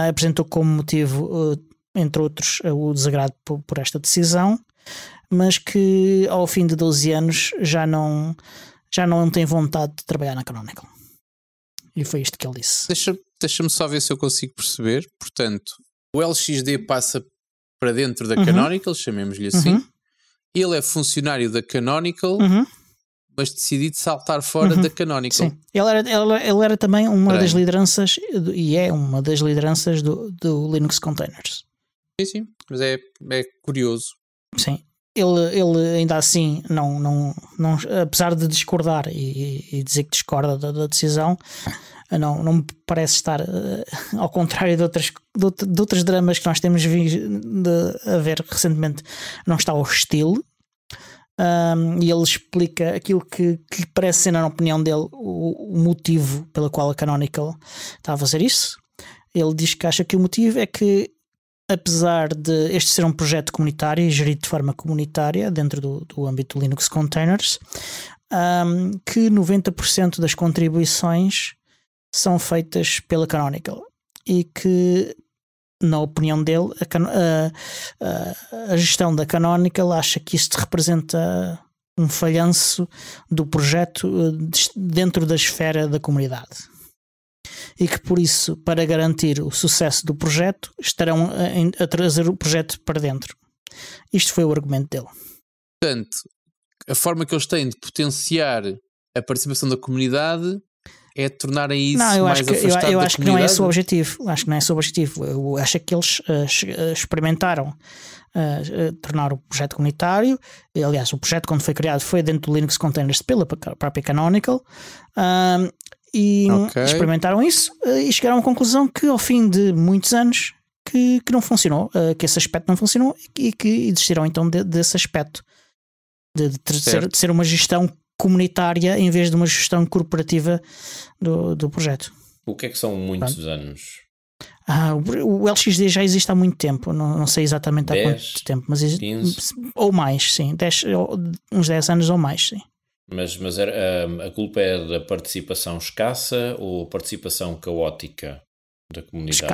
apresentou como motivo, entre outros, o desagrado por esta decisão, mas que ao fim de 12 anos já não tem vontade de trabalhar na Canonical. E foi isto que ele disse. Deixa-me só ver se eu consigo perceber. Portanto, o LXD passa para dentro da Canonical, chamemos-lhe assim. Ele é funcionário da Canonical, mas decidiu saltar fora da Canonical. Sim. Ele era também uma das lideranças, e é uma das lideranças do Linux Containers. Sim, mas é curioso. Sim. Ele ainda assim não apesar de discordar e dizer que discorda da decisão, não me parece estar ao contrário de outros dramas que nós temos vindo a ver recentemente, não está hostil. E ele explica aquilo que lhe parece ser, na opinião dele, o motivo pelo qual a Canonical está a fazer isso. Ele diz que acha que o motivo é que, apesar de este ser um projeto comunitário e gerido de forma comunitária dentro do âmbito do Linux Containers, que 90% das contribuições são feitas pela Canonical e que, na opinião dele, a gestão da Canonical acha que isto representa um falhanço do projeto dentro da esfera da comunidade. E que por isso, para garantir o sucesso do projeto, estarão a trazer o projeto para dentro. Isto foi o argumento dele. Portanto, a forma que eles têm de potenciar a participação da comunidade é tornarem isso Não, eu mais acho que, afastado eu da acho que não é esse o comunidade? objetivo. Acho que não é esse o objetivo. Eu acho que eles experimentaram tornar o projeto comunitário. Aliás, o projeto, quando foi criado, foi dentro do Linux Containers pela própria Canonical. E experimentaram isso e chegaram à conclusão que, ao fim de muitos anos, que não funcionou, que esse aspecto não funcionou e que desistiram então desse aspecto de ser uma gestão comunitária em vez de uma gestão corporativa do projeto. O que é que são muitos anos? O LXD já existe há muito tempo, não sei exatamente há 10, quanto tempo, mas 15? Ou mais, sim, uns 10 anos ou mais, sim. Mas a culpa é da participação escassa ou participação caótica da comunidade?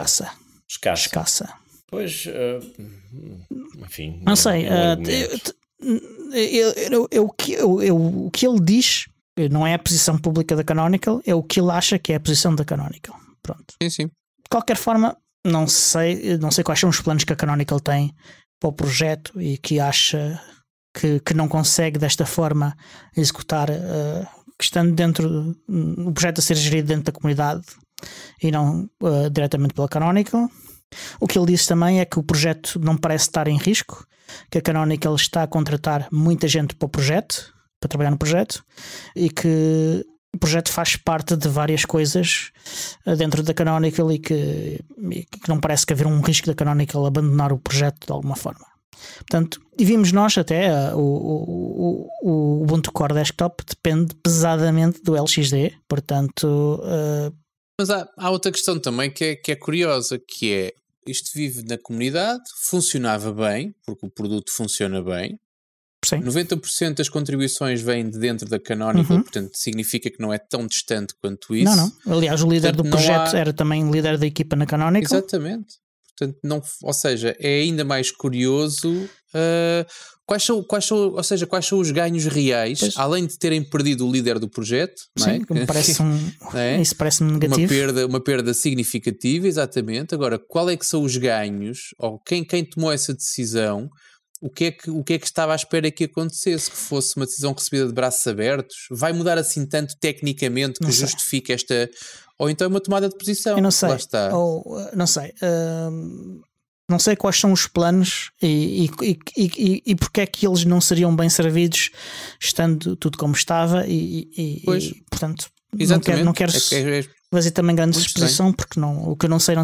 Escassa. Pois, enfim. Não sei. O que ele diz não é a posição pública da Canonical, é o que ele acha que é a posição da Canonical. Pronto. Sim. De qualquer forma, não sei quais são os planos que a Canonical tem para o projeto e que acha que não consegue desta forma executar, estando dentro o projeto a ser gerido dentro da comunidade e não diretamente pela Canonical. O que ele disse também é que o projeto não parece estar em risco, que a Canonical está a contratar muita gente para o projeto, para trabalhar no projeto, e que o projeto faz parte de várias coisas dentro da Canonical e que não parece que haver um risco da Canonical abandonar o projeto de alguma forma. Portanto, e vimos nós até o Ubuntu Core Desktop depende pesadamente do LXD, portanto... Mas há outra questão também que é curiosa, que é, isto vive na comunidade, funcionava bem, porque o produto funciona bem. Sim. 90% das contribuições vêm de dentro da Canonical, portanto significa que não é tão distante quanto isso. Não. Aliás, o líder do projeto era também líder da equipa na Canonical. Exatamente. Portanto, ou seja, é ainda mais curioso quais são os ganhos reais, além de terem perdido o líder do projeto. Sim, não é? Isso parece-me negativo. Uma perda significativa, exatamente. Agora, qual é que são os ganhos, ou quem tomou essa decisão, o que é que estava à espera que acontecesse, que fosse uma decisão recebida de braços abertos? Vai mudar assim tanto tecnicamente que justifique esta... Ou então é uma tomada de posição. Eu não sei. Lá está. Não sei. Não sei quais são os planos e porque é que eles não seriam bem servidos estando tudo como estava e portanto não quero fazer também grande exposição porque o que eu não sei.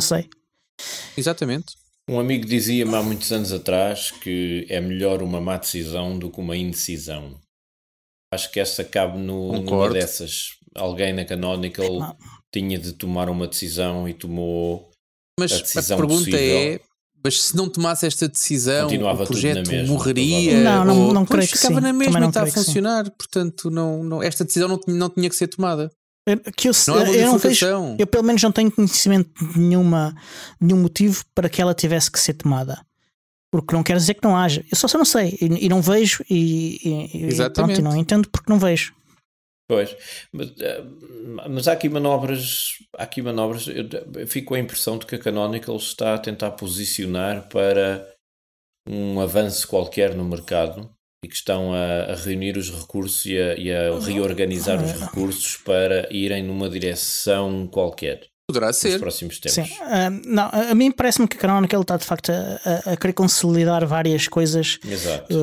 Exatamente. Um amigo dizia-me há muitos anos atrás que é melhor uma má decisão do que uma indecisão. Acho que essa cabe numa dessas. Alguém na Canonical tinha de tomar uma decisão e tomou a decisão possível. Mas a pergunta é, mas se não tomasse esta decisão, continuava o projeto tudo na mesma, morreria? Não creio que ficava sim. na mesma e está a funcionar. funcionar. Portanto, esta decisão não tinha que ser tomada. Eu pelo menos não tenho conhecimento de nenhum motivo para que ela tivesse que ser tomada, porque não quer dizer que não haja, eu só não sei e não vejo e não entendo porque não vejo. Pois, mas há aqui manobras, eu fico com a impressão de que a Canonical está a tentar posicionar para um avanço qualquer no mercado e que estão a reunir os recursos e a reorganizar os recursos para irem numa direção qualquer. Poderá ser. Nos próximos tempos. Sim. A mim parece-me que a Canonical está de facto a querer consolidar várias coisas. Exato.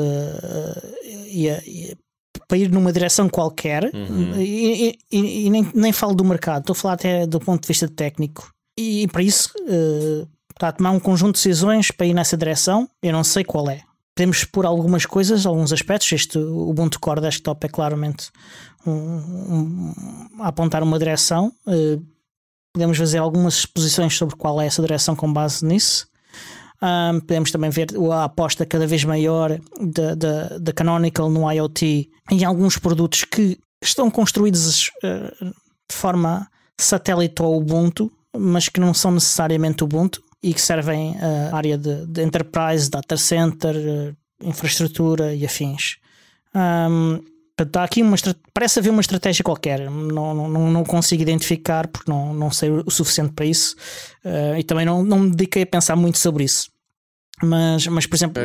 Para ir numa direção qualquer e nem falo do mercado, estou a falar até do ponto de vista técnico e para isso está a tomar um conjunto de decisões para ir nessa direção. Eu não sei qual é. Podemos expor algumas coisas, alguns aspectos. O Ubuntu Core Desktop é claramente a apontar uma direção. Podemos fazer algumas exposições sobre qual é essa direção com base nisso. Podemos também ver a aposta cada vez maior da Canonical no IoT em alguns produtos que estão construídos de forma satélite ao Ubuntu, mas que não são necessariamente Ubuntu e que servem a área de enterprise, data center, infraestrutura e afins. Está aqui parece haver uma estratégia qualquer, não consigo identificar porque não sei o suficiente para isso e também não me dediquei a pensar muito sobre isso. Mas por exemplo,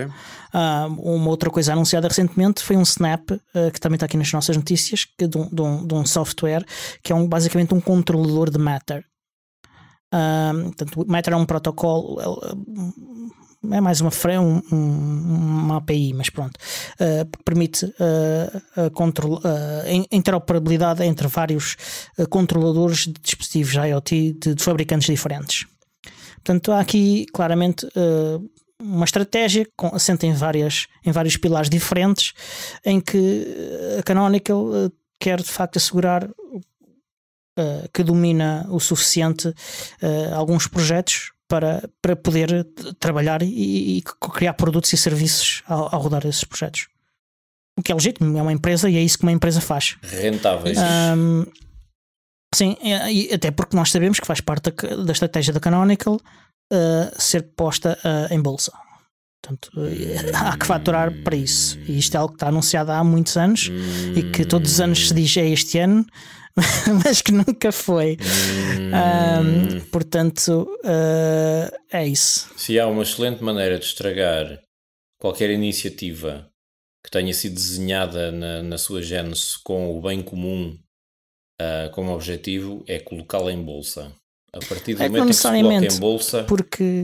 uma outra coisa anunciada recentemente foi um Snap, que também está aqui nas nossas notícias, de um software que é basicamente um controlador de Matter. Portanto, o Matter é um protocolo, é mais uma API, mas pronto, permite a interoperabilidade entre vários controladores de dispositivos IoT de fabricantes diferentes. Portanto, há aqui claramente uma estratégia assente em vários pilares diferentes, em que a Canonical quer de facto assegurar que domina o suficiente alguns projetos para poder trabalhar e criar produtos e serviços ao rodar esses projetos. O que é legítimo, é uma empresa e é isso que uma empresa faz. Rentáveis. Sim, e até porque nós sabemos que faz parte da estratégia da Canonical ser posta em bolsa. Portanto, há que faturar para isso. E isto é algo que está anunciado há muitos anos e que todos os anos se diz este ano, mas que nunca foi. Portanto, é isso. Se há uma excelente maneira de estragar qualquer iniciativa que tenha sido desenhada na sua gênese com o bem comum como objetivo, é colocá-la em bolsa. A partir do momento em que se coloca em bolsa,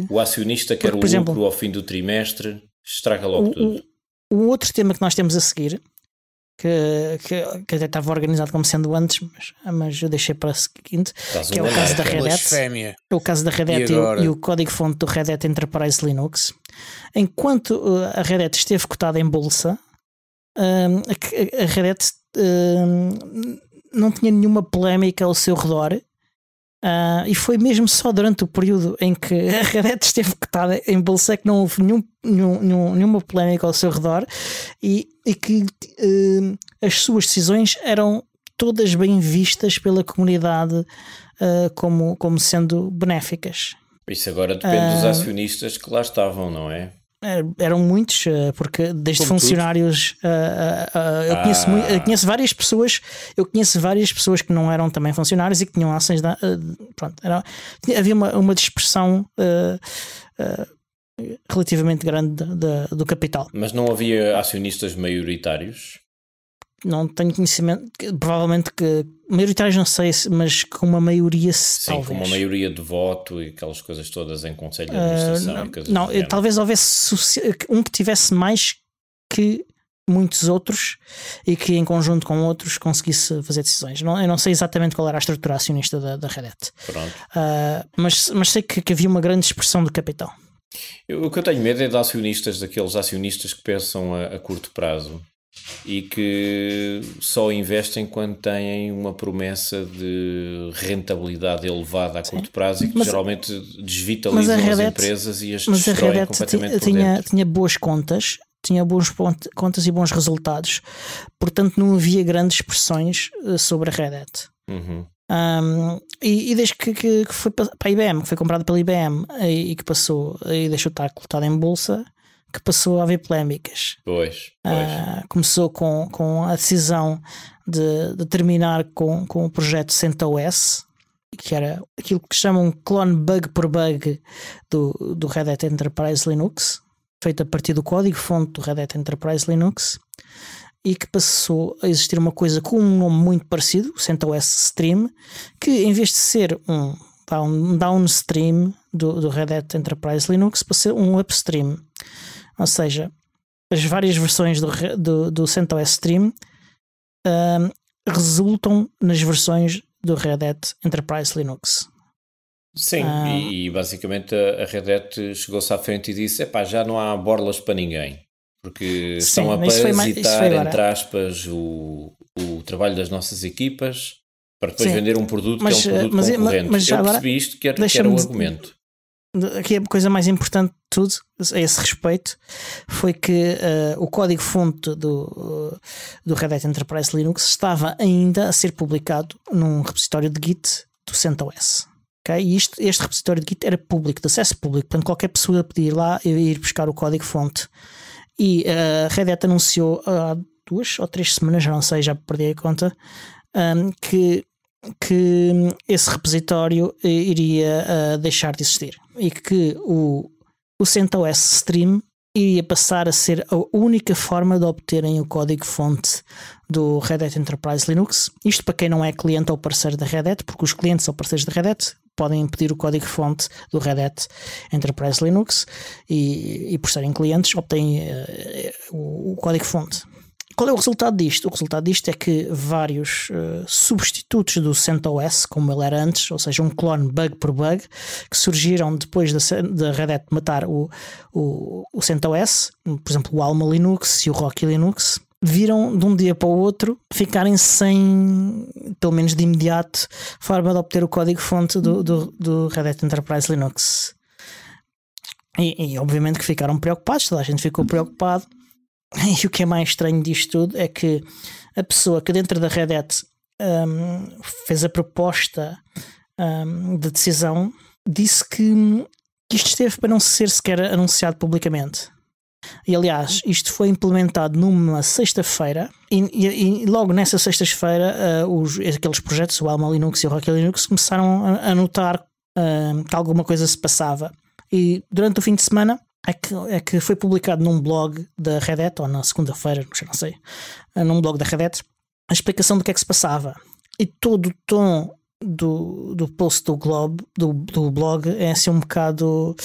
o acionista quer o lucro ao fim do trimestre, estraga logo tudo. O outro tema que nós temos a seguir, que até estava organizado como sendo antes, mas eu deixei para o seguinte, que é o caso da Red Hat. O caso da Red Hat e o código-fonte do Red Hat Enterprise Linux. Enquanto a Red Hat esteve cotada em bolsa, a Red Hat não tinha nenhuma polémica ao seu redor. E foi mesmo só durante o período em que a Red Hat esteve cotada em bolsa que não houve nenhuma polémica ao seu redor e que as suas decisões eram todas bem vistas pela comunidade como sendo benéficas. Isso agora depende dos acionistas que lá estavam, não é? Eram muitos, porque desde como funcionários eu conheço várias pessoas. Eu conheço várias pessoas que não eram também funcionários e que tinham ações havia uma dispersão relativamente grande do capital. Mas não havia acionistas maioritários? Não tenho conhecimento, provavelmente que maioritários não sei, mas com uma maioria talvez. Com uma maioria de voto e aquelas coisas todas em conselho de administração. Talvez houvesse um que tivesse mais que muitos outros e que em conjunto com outros conseguisse fazer decisões. Eu não sei exatamente qual era a estrutura acionista da Red Hat. Mas sei que havia uma grande dispersão do capital. O que eu tenho medo é de daqueles acionistas que pensam a curto prazo e que só investem quando têm uma promessa de rentabilidade elevada a curto prazo e que geralmente desvitalizam as empresas e as destroem completamente por dentro. Tinha boas contas, tinha boas contas e bons resultados, portanto não havia grandes pressões sobre a Red Hat. E desde que foi para a IBM, que foi comprada pela IBM e que passou e deixou de estar cotada em bolsa, que passou a haver polémicas. Pois. Começou com a decisão de terminar com o projeto CentOS, que era aquilo que chamam clone bug por bug do Red Hat Enterprise Linux, feito a partir do código-fonte do Red Hat Enterprise Linux, e que passou a existir uma coisa com um nome muito parecido, o CentOS Stream, que em vez de ser um downstream do Red Hat Enterprise Linux, passou a ser um upstream. Ou seja, as várias versões do CentOS Stream resultam nas versões do Red Hat Enterprise Linux. Sim, e basicamente a Red Hat chegou-se à frente e disse: já não há borlas para ninguém, porque estão a parasitar, entre aspas, o trabalho das nossas equipas para depois vender um produto que é um produto concorrente. Eu percebi isto que era o argumento. Aqui a coisa mais importante de tudo a esse respeito foi que o código-fonte do Red Hat Enterprise Linux estava ainda a ser publicado num repositório de Git do CentOS. Okay? E este repositório de Git era público, de acesso público, portanto qualquer pessoa podia ir lá e ir buscar o código-fonte. E a Red Hat anunciou há 2 ou 3 semanas, já não sei, já perdi a conta, que esse repositório iria deixar de existir e que o o CentOS Stream iria passar a ser a única forma de obterem o código-fonte do Red Hat Enterprise Linux. Isto para quem não é cliente ou parceiro da Red Hat, porque os clientes ou parceiros da Red Hat podem pedir o código-fonte do Red Hat Enterprise Linux e por serem clientes obtêm o código-fonte. Qual é o resultado disto? O resultado disto é que vários substitutos do CentOS, como ele era antes, ou seja, um clone bug por bug, que surgiram depois da Red Hat matar o CentOS, por exemplo, o Alma Linux e o Rocky Linux, viram de um dia para o outro ficarem sem, pelo menos de imediato, forma de obter o código-fonte do Red Hat Enterprise Linux. E obviamente que ficaram preocupados, toda a gente ficou preocupado. E o que é mais estranho disto tudo é que a pessoa que dentro da Red Hat fez a proposta de decisão disse que isto esteve para não ser sequer anunciado publicamente. E aliás, isto foi implementado numa sexta-feira e logo nessa sexta-feira aqueles projetos, o Alma Linux e o Rocky Linux, começaram a notar que alguma coisa se passava. E durante o fim de semana é que foi publicado num blog da Red Hat, ou na segunda-feira, não sei, num blog da Red Hat, a explicação do que é que se passava. E todo o tom do post do blog é assim um bocado,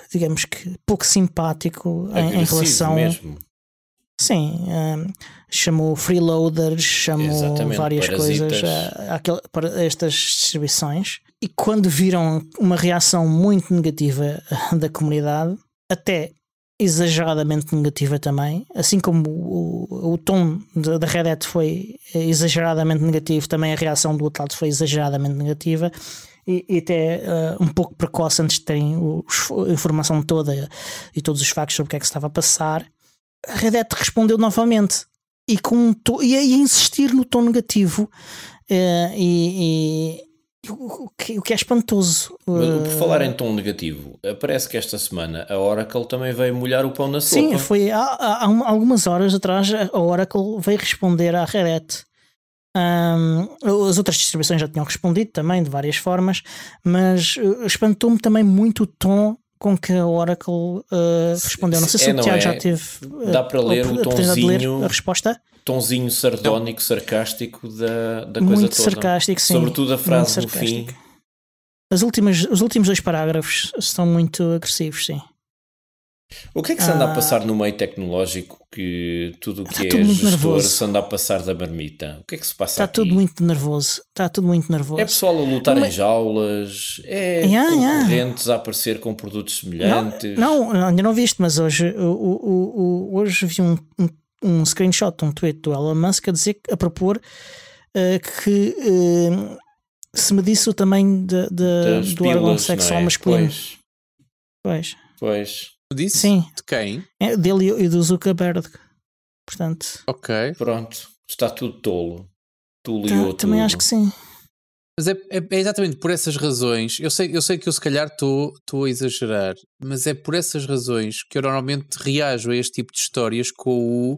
digamos que pouco simpático em relação... mesmo. Sim, chamou freeloaders, chamou Exatamente, várias coisas para estas distribuições. E quando viram uma reação muito negativa da comunidade, até exageradamente negativa também, assim como o tom da Red Hat foi exageradamente negativo, também a reação do outro lado foi exageradamente negativa e até um pouco precoce antes de terem a informação toda e todos os factos sobre o que é que se estava a passar. A Red Hat respondeu novamente e a insistir no tom negativo o que é espantoso. Mas, por falar em tom negativo, parece que esta semana a Oracle também veio molhar o pão na sopa. Sim, foi há algumas horas atrás a Oracle veio responder à Red Hat. As outras distribuições já tinham respondido também de várias formas, mas espantou-me também muito o tom com que a Oracle respondeu. Não sei se o Tiago já teve. Dá para ler o tonzinho, a resposta? Tonzinho sardónico, sarcástico da coisa muito toda. Sarcástico, sim. Sobretudo a frase no fim. Os últimos dois parágrafos são muito agressivos, sim. O que é que se anda a passar no meio tecnológico que tudo o que é gestor se anda a passar da marmita? O que é que se passa aqui? Está tudo muito nervoso. É pessoal a lutar em jaulas? É concorrentes a aparecer com produtos semelhantes? Não, ainda não viste, mas hoje vi um screenshot de um tweet do Elon Musk a propor que se medisse o tamanho do órgão sexual masculino. Pois. Disse? Sim. De quem? Dele e do Zuckerberg. Portanto. Ok. Pronto. Está tudo tolo. Também acho que sim. Mas é exatamente por essas razões. Eu sei que eu se calhar estou a exagerar, mas é por essas razões que eu normalmente reajo a este tipo de histórias com o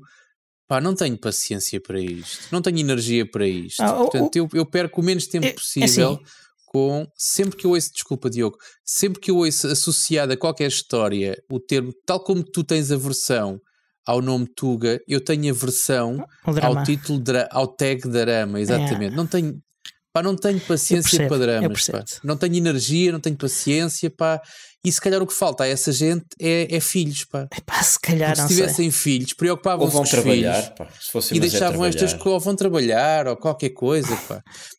não tenho paciência para isto, não tenho energia para isto. Portanto, eu perco o menos tempo possível sempre que eu ouço, desculpa Diogo, sempre que eu ouço associado a qualquer história o termo, tal como tu tens aversão ao nome Tuga, eu tenho aversão ao título, ao tag Drama, exatamente. Não tenho paciência para dramas, não tenho energia, não tenho paciência, e se calhar o que falta a essa gente é filhos, se calhar, se tivessem filhos, preocupavam-se com os filhos e deixavam estas coisas, ou vão trabalhar ou qualquer coisa,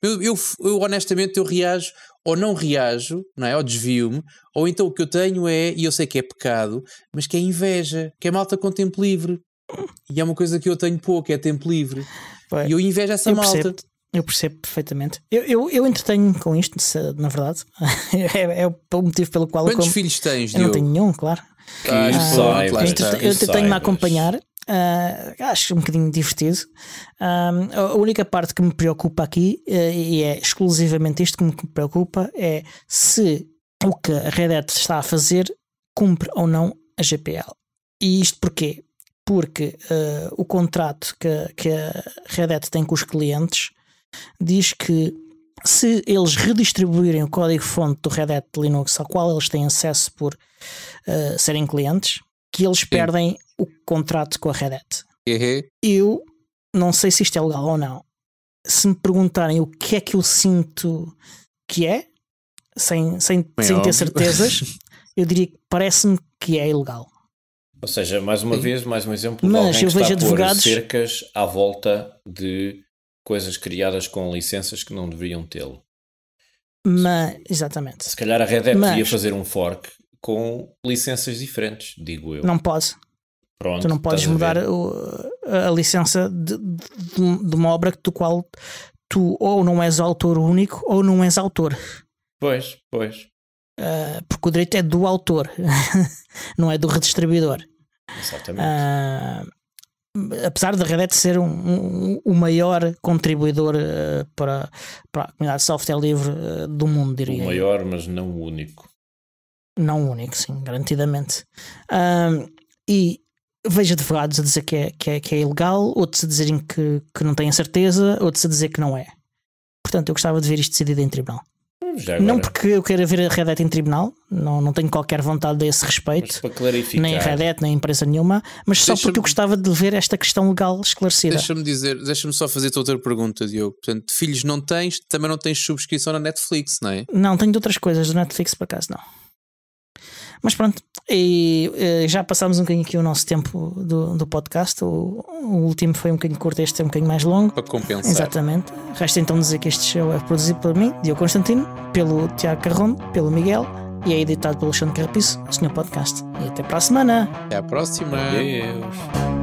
Eu honestamente reajo ou não reajo, não é? Ou desvio-me, ou então o que eu tenho e eu sei que é pecado, mas que é inveja, que é malta com tempo livre, e é uma coisa que eu tenho pouco, é tempo livre, e eu invejo essa malta. Eu percebo perfeitamente. Eu entretenho com isto, na verdade. é o motivo pelo qual... Quantos filhos tens, Diogo? Eu não tenho nenhum, claro. Eu entretenho-me a acompanhar. Acho um bocadinho divertido. A única parte que me preocupa aqui, e é exclusivamente isto que me preocupa, é se o que a Red Hat está a fazer cumpre ou não a GPL. E isto porquê? Porque o contrato que a Red Hat tem com os clientes diz que se eles redistribuírem o código-fonte do Red Hat Linux ao qual eles têm acesso por serem clientes, que eles perdem o contrato com a Red Hat. Eu não sei se isto é legal ou não. Se me perguntarem o que é que eu sinto que é, sem ter certezas, eu diria que parece-me que é ilegal. Ou seja, mais uma vez, mais um exemplo de Mas alguém eu que está vejo a pôr advogados... cercas à volta de coisas criadas com licenças que não deveriam tê-lo. Mas, exatamente. Se calhar a Red Hat devia fazer um fork com licenças diferentes, digo eu. Não pode. Pronto, tu não podes mudar a licença de uma obra do qual tu ou não és autor único ou não és autor. Pois. Porque o direito é do autor, não é do redistribuidor. Exatamente. Apesar da Red Hat ser o maior contribuidor para a comunidade de software livre do mundo, diria. O maior, mas não o único. Não o único, sim, garantidamente. E vejo advogados a dizer que é ilegal, outros a dizerem que não têm certeza, outros a dizer que não é. Portanto, eu gostava de ver isto decidido em tribunal. Não porque eu queira ver a Red Hat em tribunal, não tenho qualquer vontade a esse respeito, para clarificar, nem a Red Hat, nem a empresa nenhuma, mas só porque eu gostava de ver esta questão legal esclarecida. Deixa-me só fazer-te outra pergunta, Diogo. Portanto, filhos não tens, também não tens subscrição na Netflix, não é? Não, tenho de outras coisas do Netflix, por acaso não. Mas pronto, e já passámos um bocadinho aqui o nosso tempo do podcast. O último foi um bocadinho curto, este é um bocadinho mais longo. Para compensar. Exatamente. Resta então dizer que este show é produzido por mim, Diogo Constantino, pelo Tiago Carrón, pelo Miguel, e é editado pelo Alexandre Carrapiço, o Senhor Podcast. E até para a semana. Até à próxima. Adeus.